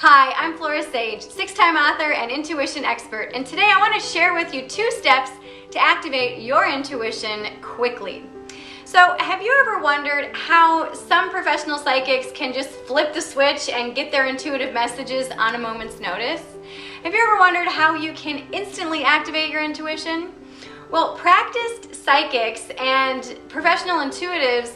Hi, I'm Flora, six-time author and intuition expert, and today I want to share with you 2 steps to activate your intuition quickly. So, have you ever wondered how some professional psychics can just flip the switch and get their intuitive messages on a moment's notice? Have you ever wondered how you can instantly activate your intuition? Well, practiced psychics and professional intuitives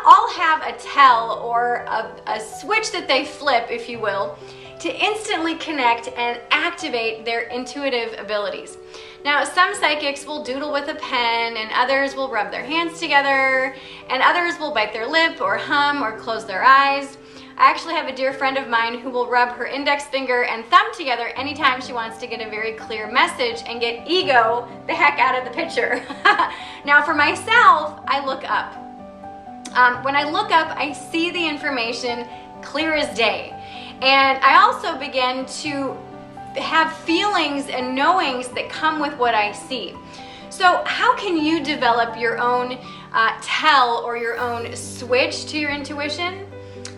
all have a tell or a switch that they flip, if you will, to instantly connect and activate their intuitive abilities. Now, some psychics will doodle with a pen, and others will rub their hands together, and others will bite their lip or hum or close their eyes. I actually have a dear friend of mine who will rub her index finger and thumb together anytime she wants to get a very clear message and get ego the heck out of the picture. Now, for myself, I look up. When I look up, I see the information clear as day. And I also begin to have feelings and knowings that come with what I see. So how can you develop your own tell or your own switch to your intuition?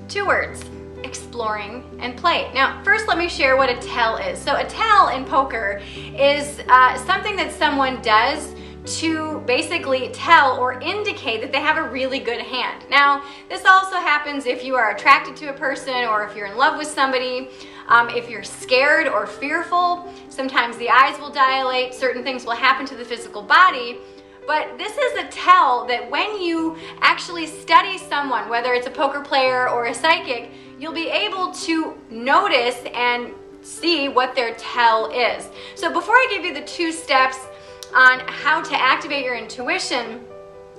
2 words: exploring and play. Now, first let me share what a tell is. So a tell in poker is something that someone does to basically tell or indicate that they have a really good hand. Now, this also happens if you are attracted to a person or if you're in love with somebody. If you're scared or fearful, sometimes the eyes will dilate, certain things will happen to the physical body. But this is a tell that when you actually study someone, whether it's a poker player or a psychic, you'll be able to notice and see what their tell is. So before I give you the 2 steps on how to activate your intuition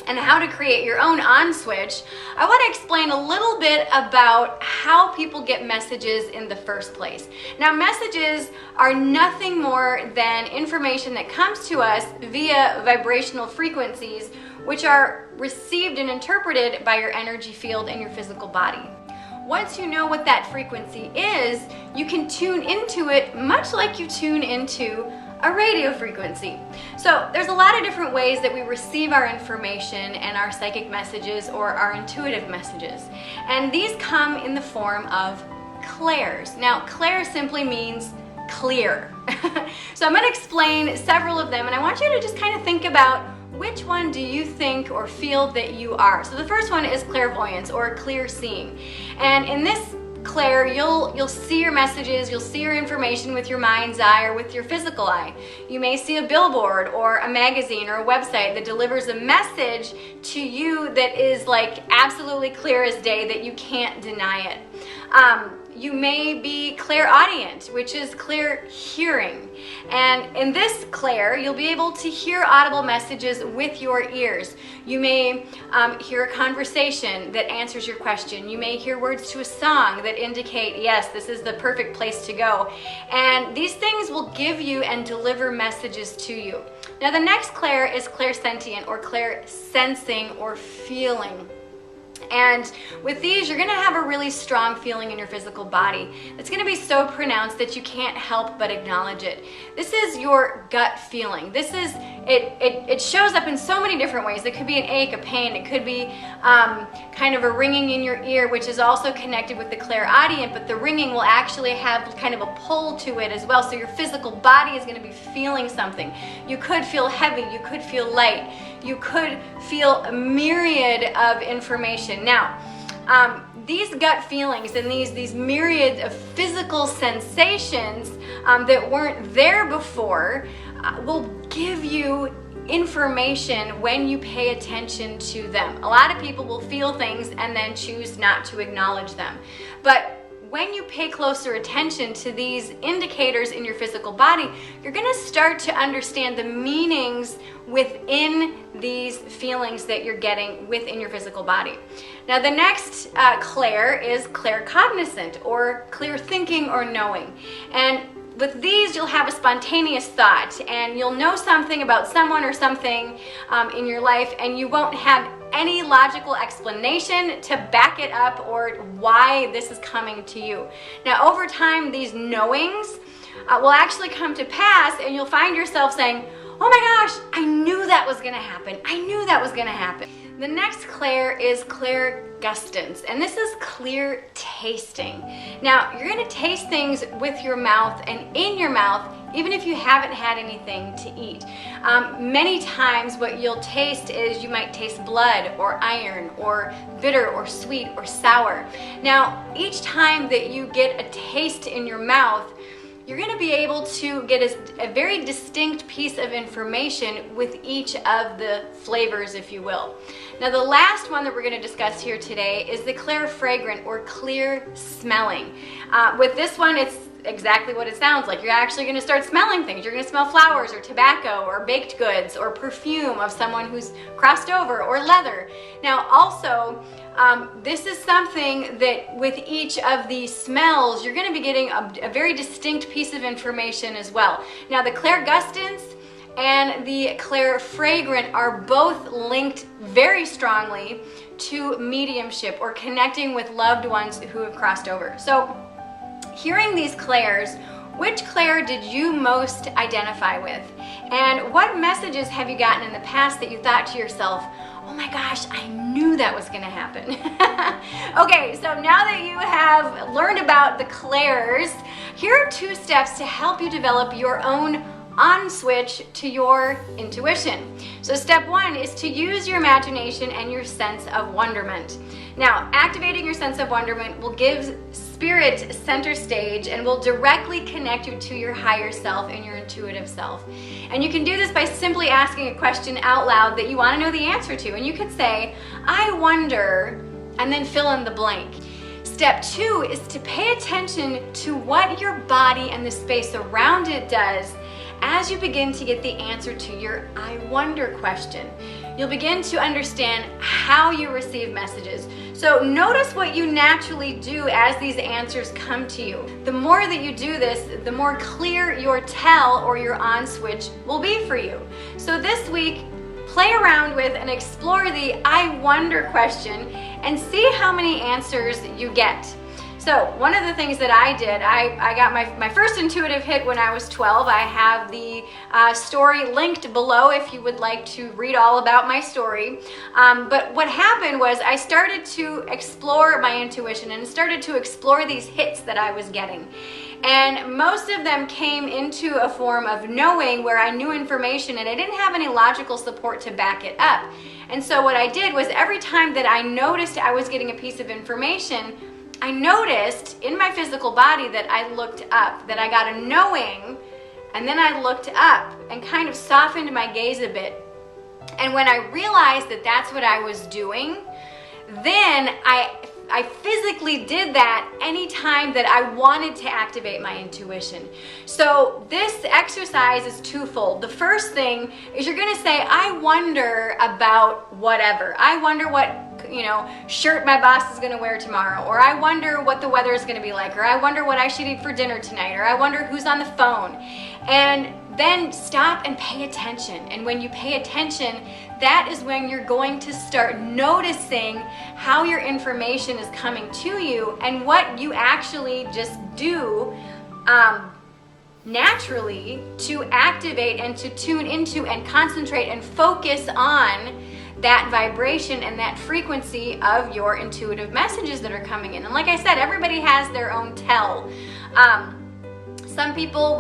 and how to create your own on switch, I want to explain a little bit about how people get messages in the first place. Now, messages are nothing more than information that comes to us via vibrational frequencies, which are received and interpreted by your energy field and your physical body. Once you know what that frequency is, you can tune into it much like you tune into a radio frequency. So there's a lot of different ways that we receive our information and our psychic messages or our intuitive messages. And these come in the form of clairs. Now, clair simply means clear. So I'm going to explain several of them, and I want you to just kind of think about which one do you think or feel that you are. So the first one is clairvoyance or clear seeing. And in this clair, you'll see your messages, you'll see your information with your mind's eye or with your physical eye. You may see a billboard or a magazine or a website that delivers a message to you that is like absolutely clear as day, that you can't deny it. You may be clairaudient, which is clear hearing. And in this clair, you'll be able to hear audible messages with your ears. You may hear a conversation that answers your question. You may hear words to a song that indicate, yes, this is the perfect place to go. And these things will give you and deliver messages to you. Now, the next clair is clairsentient or clairsensing or feeling. And with these, you're going to have a really strong feeling in your physical body. It's going to be so pronounced that you can't help but acknowledge it. This is your gut feeling. It shows up in so many different ways. It could be an ache, a pain. It could be kind of a ringing in your ear, which is also connected with the clairaudient, but the ringing will actually have kind of a pull to it as well. So your physical body is going to be feeling something. You could feel heavy. You could feel light. You could feel a myriad of information. Now, these gut feelings and these myriad of physical sensations that weren't there before will give you information when you pay attention to them. A lot of people will feel things and then choose not to acknowledge them. But when you pay closer attention to these indicators in your physical body, you're going to start to understand the meanings within these feelings that you're getting within your physical body. Now, the next clair is claircognizant or clear thinking or knowing. And with these, you'll have a spontaneous thought and you'll know something about someone or something in your life, and you won't have any logical explanation to back it up or why this is coming to you. Now, over time, these knowings will actually come to pass, and you'll find yourself saying, oh my gosh, I knew that was going to happen. I knew that was going to happen. The next clair is clairgustance, and this is clear tasting. Now, you're going to taste things with your mouth and in your mouth, even if you haven't had anything to eat. Many times what you'll taste is you might taste blood or iron or bitter or sweet or sour. Now, each time that you get a taste in your mouth, you're going to be able to get a very distinct piece of information with each of the flavors, if you will. Now, the last one that we're going to discuss here today is the clairfragrant or clear smelling. With this one, it's exactly what it sounds like. You're actually going to start smelling things. You're going to smell flowers or tobacco or baked goods or perfume of someone who's crossed over or leather. Now, also, this is something that with each of these smells, you're going to be getting a very distinct piece of information as well. Now, the clairgustance and the clairfragrant are both linked very strongly to mediumship or connecting with loved ones who have crossed over. So, hearing these clairs, which clair did you most identify with? And what messages have you gotten in the past that you thought to yourself, oh my gosh, I knew that was going to happen? Okay, so now that you have learned about the clairs, here are 2 steps to help you develop your own on switch to your intuition. So step 1 is to use your imagination and your sense of wonderment. Now, activating your sense of wonderment will give spirit center stage and will directly connect you to your higher self and your intuitive self. And you can do this by simply asking a question out loud that you want to know the answer to. And you could say, I wonder, and then fill in the blank. Step 2 is to pay attention to what your body and the space around it does as you begin to get the answer to your I wonder question. You'll begin to understand how you receive messages. So notice what you naturally do as these answers come to you. The more that you do this, the more clear your tell or your on switch will be for you. So this week, play around with and explore the I wonder question and see how many answers you get. So one of the things that I did, I got my first intuitive hit when I was 12. I have the story linked below if you would like to read all about my story. But what happened was I started to explore my intuition and started to explore these hits that I was getting. And most of them came into a form of knowing where I knew information and I didn't have any logical support to back it up. And so what I did was every time that I noticed I was getting a piece of information, I noticed in my physical body that I looked up, that I got a knowing, and then I looked up and kind of softened my gaze a bit. And when I realized that that's what I was doing, then I physically did that anytime that I wanted to activate my intuition. So this exercise is twofold. The first thing is you're going to say, I wonder about whatever. I wonder what shirt my boss is going to wear tomorrow, or I wonder what the weather is going to be like, or I wonder what I should eat for dinner tonight, or I wonder who's on the phone. And then stop and pay attention. And when you pay attention, that is when you're going to start noticing how your information is coming to you and what you actually just do naturally to activate and to tune into and concentrate and focus on that vibration and that frequency of your intuitive messages that are coming in. And like I said, everybody has their own tell. Some people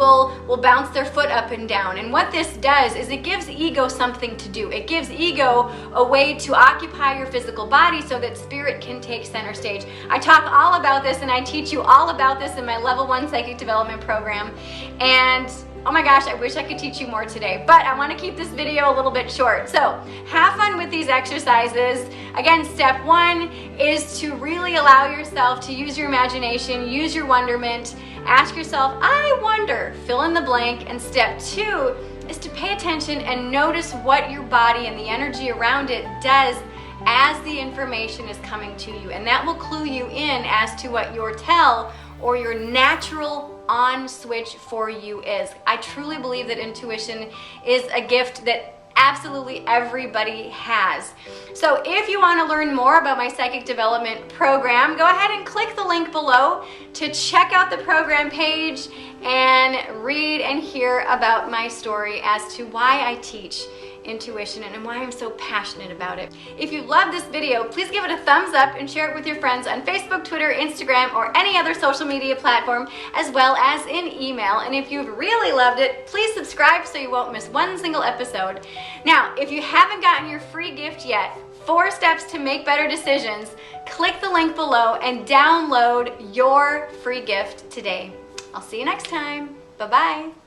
will bounce their foot up and down. And what this does is it gives ego something to do. It gives ego a way to occupy your physical body so that spirit can take center stage. I talk all about this and I teach you all about this in my level 1 psychic development program. And oh my gosh, I wish I could teach you more today, but I want to keep this video a little bit short. So have fun with these exercises. Again, step 1 is to really allow yourself to use your imagination, use your wonderment, ask yourself, I wonder, fill in the blank. And step 2 is to pay attention and notice what your body and the energy around it does as the information is coming to you. And that will clue you in as to what your tell or your natural on switch for you is. I truly believe that intuition is a gift that absolutely everybody has. So if you want to learn more about my psychic development program, go ahead and click the link below to check out the program page and read and hear about my story as to why I teach intuition and why I'm so passionate about it. If you love this video, please give it a thumbs up and share it with your friends on Facebook, Twitter, Instagram, or any other social media platform, as well as in email. And if you've really loved it, please subscribe so you won't miss one single episode. Now, if you haven't gotten your free gift yet, 4 steps to make better decisions, click the link below and download your free gift today. I'll see you next time. Bye-bye.